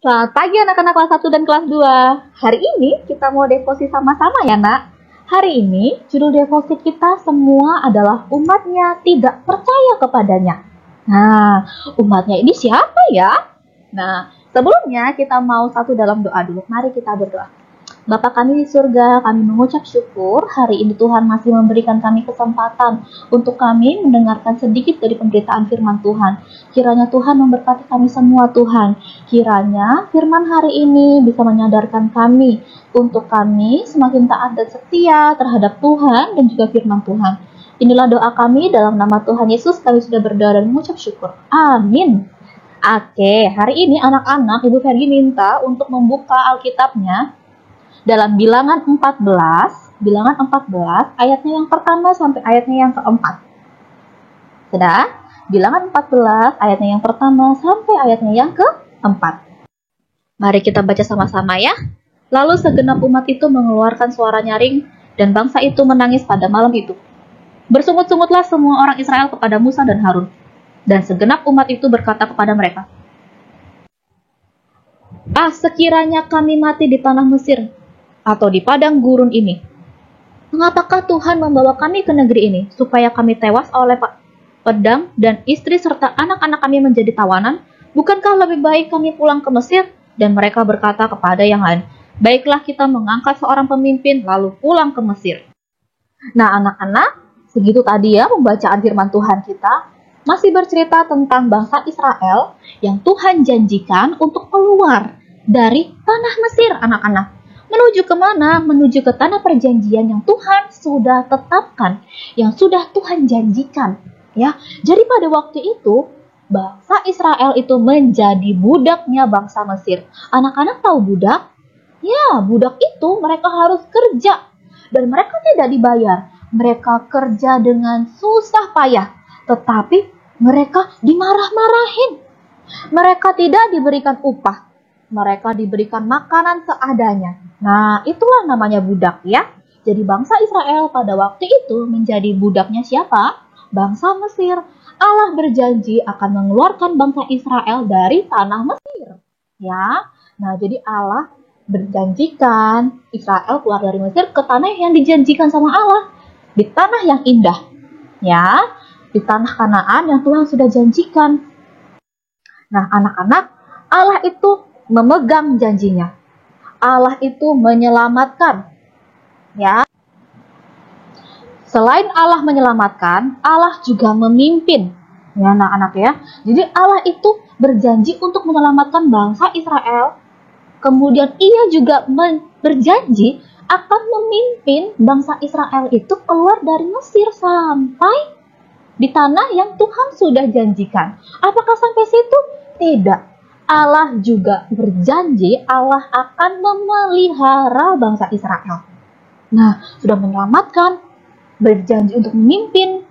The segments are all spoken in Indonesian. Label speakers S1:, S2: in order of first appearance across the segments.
S1: Selamat pagi anak-anak kelas 1 dan kelas 2. Hari ini kita mau devosi sama-sama ya nak. Hari ini judul devosi kita semua adalah umatnya tidak percaya kepadanya. Nah, umatnya ini siapa ya? Nah, sebelumnya kita mau satu dalam doa dulu. Mari kita berdoa. Bapa kami di surga, kami mengucap syukur hari ini Tuhan masih memberikan kami kesempatan untuk kami mendengarkan sedikit dari pemberitaan firman Tuhan. Kiranya Tuhan memberkati kami semua Tuhan. Kiranya firman hari ini bisa menyadarkan kami untuk kami semakin taat dan setia terhadap Tuhan dan juga firman Tuhan. Inilah doa kami dalam nama Tuhan Yesus, kami sudah berdoa dan mengucap syukur. Amin. Oke, hari ini anak-anak Ibu Fergie minta untuk membuka Alkitabnya dalam Bilangan 14 ayatnya yang pertama sampai ayatnya yang keempat. Sudah? Bilangan 14 ayatnya yang pertama sampai ayatnya yang keempat. Mari kita baca sama-sama ya. Lalu segenap umat itu mengeluarkan suara nyaring dan bangsa itu menangis pada malam itu. Bersungut-sungutlah semua orang Israel kepada Musa dan Harun. Dan segenap umat itu berkata kepada mereka, sekiranya kami mati di tanah Mesir atau di padang gurun ini, mengapakah Tuhan membawa kami ke negeri ini, supaya kami tewas oleh pedang dan istri serta anak-anak kami menjadi tawanan? Bukankah lebih baik kami pulang ke Mesir? Dan mereka berkata kepada yang lain, baiklah kita mengangkat seorang pemimpin lalu pulang ke Mesir. Nah anak-anak, segitu tadi ya pembacaan firman Tuhan kita. Masih bercerita tentang bangsa Israel yang Tuhan janjikan untuk keluar dari tanah Mesir anak-anak. Menuju kemana? Menuju ke tanah perjanjian yang Tuhan sudah tetapkan, yang sudah Tuhan janjikan. Ya, jadi pada waktu itu bangsa Israel itu menjadi budaknya bangsa Mesir. Anak-anak tahu budak? Ya, budak itu mereka harus kerja dan mereka tidak dibayar. Mereka kerja dengan susah payah, tetapi mereka dimarah-marahin. Mereka tidak diberikan upah. Mereka diberikan makanan seadanya. Nah, itulah namanya budak ya. Jadi bangsa Israel pada waktu itu menjadi budaknya siapa? Bangsa Mesir. Allah berjanji akan mengeluarkan bangsa Israel dari tanah Mesir. Ya. Nah, jadi Allah berjanjikan Israel keluar dari Mesir ke tanah yang dijanjikan sama Allah. Di tanah yang indah. Ya, di tanah Kanaan yang Tuhan sudah janjikan. Nah, anak-anak, Allah itu memegang janjinya. Allah itu menyelamatkan. Ya. Selain Allah menyelamatkan, Allah juga memimpin. Ya, anak-anak ya. Jadi Allah itu berjanji untuk menyelamatkan bangsa Israel. Kemudian ia juga berjanji akan memimpin bangsa Israel itu keluar dari Mesir sampai di tanah yang Tuhan sudah janjikan. Apakah sampai situ? Tidak. Allah juga berjanji Allah akan memelihara bangsa Israel. Nah, sudah menyelamatkan, berjanji untuk memimpin,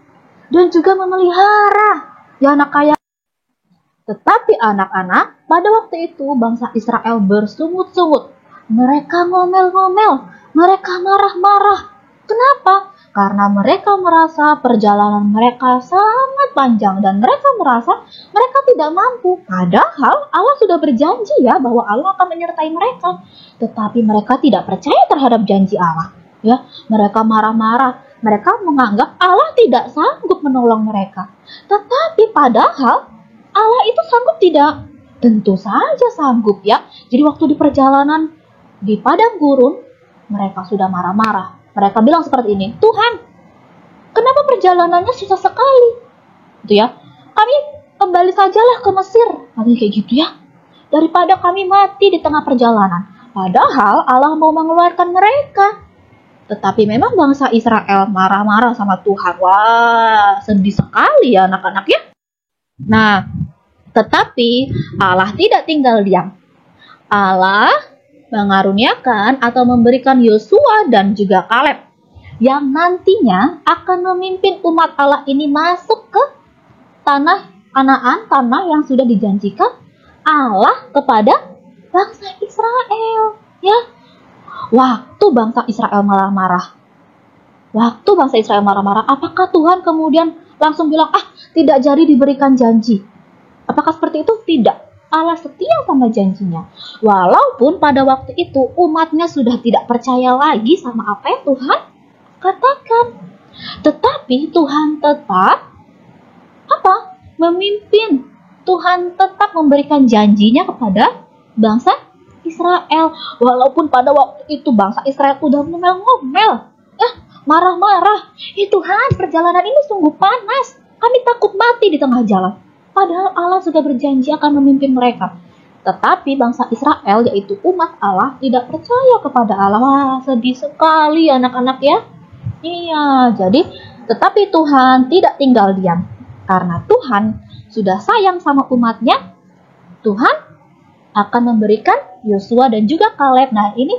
S1: dan juga memelihara. Ya anak kaya. Tetapi anak-anak, pada waktu itu bangsa Israel bersungut-sungut. Mereka ngomel-ngomel, mereka marah-marah. Kenapa? Karena mereka merasa perjalanan mereka sangat panjang dan mereka merasa mereka tidak mampu. Padahal Allah sudah berjanji ya bahwa Allah akan menyertai mereka. Tetapi mereka tidak percaya terhadap janji Allah. Ya, mereka marah-marah. Mereka menganggap Allah tidak sanggup menolong mereka. Tetapi padahal Allah itu sanggup tidak? Tentu saja sanggup ya. Jadi waktu di perjalanan di padang gurun, mereka sudah marah-marah. Mereka bilang seperti ini, Tuhan, kenapa perjalanannya susah sekali? Gitu ya. Kami kembali sajalah ke Mesir. Kami kayak gitu ya. Daripada kami mati di tengah perjalanan. Padahal Allah mau mengeluarkan mereka. Tetapi memang bangsa Israel marah-marah sama Tuhan. Wah, sedih sekali ya anak-anak ya. Nah, tetapi Allah tidak tinggal diam. Allah mengaruniakan atau memberikan Yosua dan juga Kaleb yang nantinya akan memimpin umat Allah ini masuk ke tanah Kanaan, tanah yang sudah dijanjikan Allah kepada bangsa Israel. Ya, waktu bangsa Israel marah-marah, apakah Tuhan kemudian langsung bilang, tidak jadi diberikan janji? Apakah seperti itu? Tidak. Allah setia sama janjinya. Walaupun pada waktu itu umatnya sudah tidak percaya lagi sama apa yang Tuhan katakan. Tetapi Tuhan tetap memimpin. Tuhan tetap memberikan janjinya kepada bangsa Israel. Walaupun pada waktu itu bangsa Israel udah ngomel-ngomel, marah-marah. Tuhan, perjalanan ini sungguh panas. Kami takut mati di tengah jalan. Padahal Allah sudah berjanji akan memimpin mereka. Tetapi bangsa Israel, yaitu umat Allah, tidak percaya kepada Allah. Wah, sedih sekali anak-anak ya. Iya, jadi tetapi Tuhan tidak tinggal diam. Karena Tuhan sudah sayang sama umatnya, Tuhan akan memberikan Yosua dan juga Kaleb. Nah, ini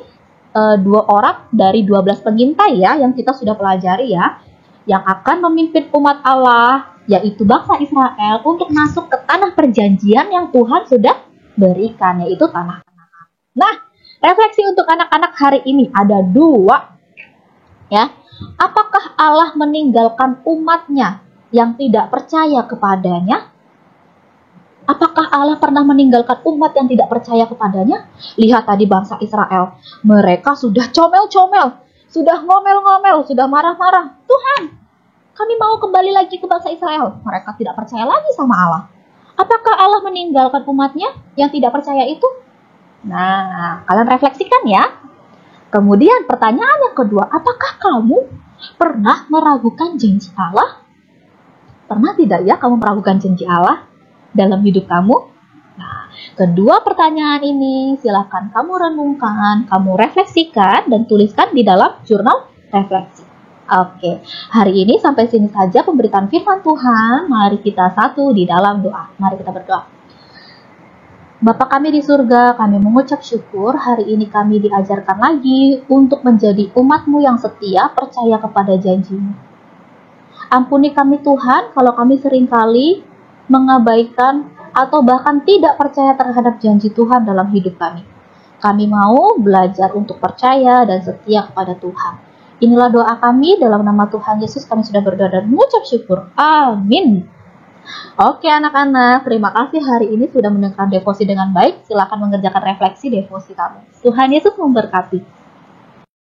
S1: dua orang dari 12 pengintai ya, yang kita sudah pelajari ya, yang akan memimpin umat Allah, yaitu bangsa Israel, untuk masuk ke tanah perjanjian yang Tuhan sudah berikan, yaitu tanah Kanaan. Nah, refleksi untuk anak-anak hari ini ada 2 ya. Apakah Allah meninggalkan umatnya yang tidak percaya kepadanya? Apakah Allah pernah meninggalkan umat yang tidak percaya kepadanya? Lihat tadi bangsa Israel, mereka sudah comel-comel, sudah ngomel-ngomel, sudah marah-marah. Tuhan, kami mau kembali lagi ke bangsa Israel. Mereka tidak percaya lagi sama Allah. Apakah Allah meninggalkan umatnya yang tidak percaya itu? Nah, kalian refleksikan ya. Kemudian pertanyaan yang kedua, apakah kamu pernah meragukan janji Allah? Pernah tidak ya kamu meragukan janji Allah dalam hidup kamu? Nah, kedua pertanyaan ini silakan kamu renungkan, kamu refleksikan dan tuliskan di dalam jurnal refleksi. Oke, hari ini sampai sini saja pemberitaan firman Tuhan. Mari kita satu di dalam doa. Mari kita berdoa. Bapa kami di surga, kami mengucap syukur hari ini kami diajarkan lagi untuk menjadi umat-Mu yang setia, percaya kepada janji-Mu. Ampuni kami Tuhan kalau kami seringkali mengabaikan atau bahkan tidak percaya terhadap janji Tuhan dalam hidup kami. Kami mau belajar untuk percaya dan setia kepada Tuhan. Inilah doa kami, dalam nama Tuhan Yesus kami sudah berdoa dan mengucap syukur. Amin. Oke anak-anak, terima kasih hari ini sudah mendengarkan devosi dengan baik. Silakan mengerjakan refleksi devosi kamu. Tuhan Yesus memberkati.